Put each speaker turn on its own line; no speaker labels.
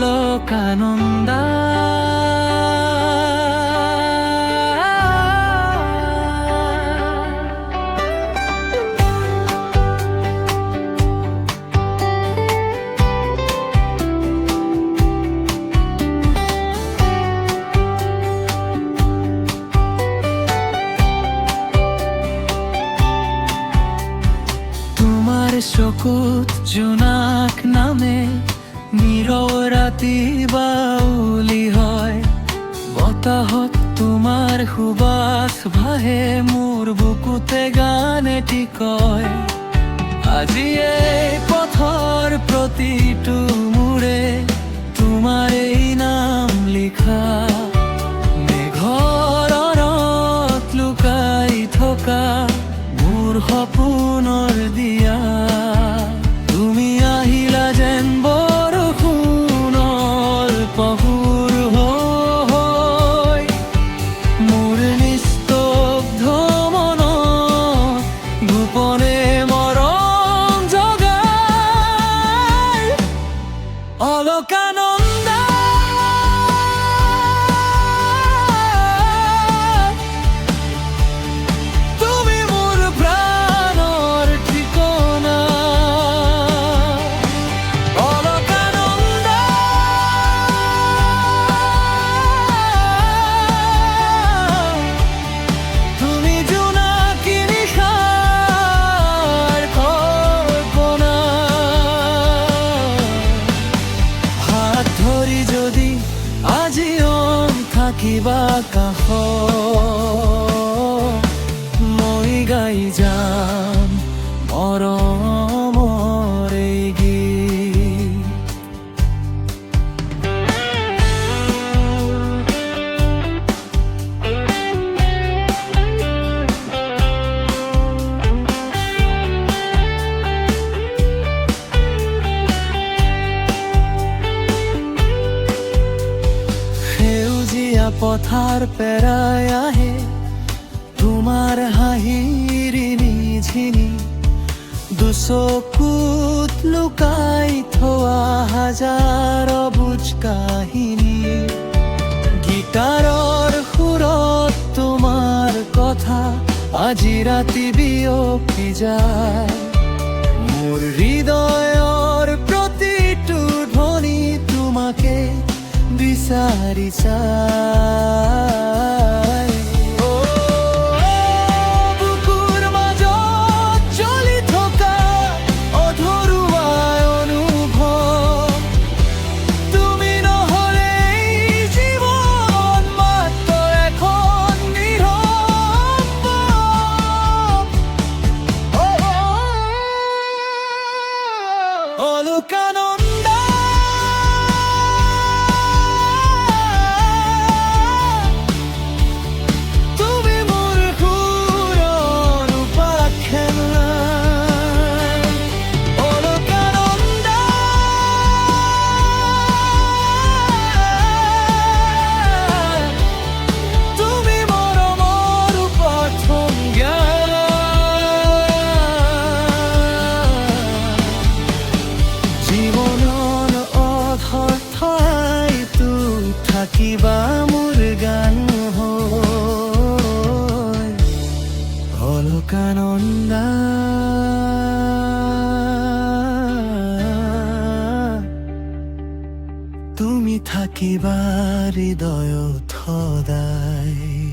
লোকানন্দা। শকুত জোনাক নামে নীৰৱ ৰাতি বাউলি হয়। বতাহত তোমাৰ সুবাস ভাহে, মোৰ বুকুতে গান এটি কয়। আজি এই পথৰ প্ৰতিটো মোৰে তোমাৰ এই নাম লিখা। মেঘৰ আঁৰত লুকাই থকা মোৰ সপোনৰ দিয়া। তুমি আহিলা যেন বৰষুণৰ পহুৰ হৈ, মোৰ নিস্তব্ধ মনত গোপনে মৰম জগাই। অলকানন্দা, কিবা কাষত মই গাই যাম মৰমৰ এই গীত। পথাৰ পেৰাই আহে তোমাৰ হাঁহিৰ নিঝিনি, দুচকুত লুকাই থোৱা হাজাৰ অবুজ কাহিনী। গীটাৰৰ সুৰত তোমাৰ কথা আজি ৰাতি বিয়পি যায়। মোৰ হৃদয়ৰ প্ৰতিটো ধ্বনি তোমাকে বিচাৰি চাই। বুকুৰ মাজত জ্বলি থকা অধৰুৱা অনুভৱ, তুমি নহ'লে এই জীৱন মাত্ৰ এখন নীৰৱ। অলকানন্দা, কিবা মোৰ গান হৈ। অলকানন্দা, তুমি থাকিবা হৃদয়ত সদায়।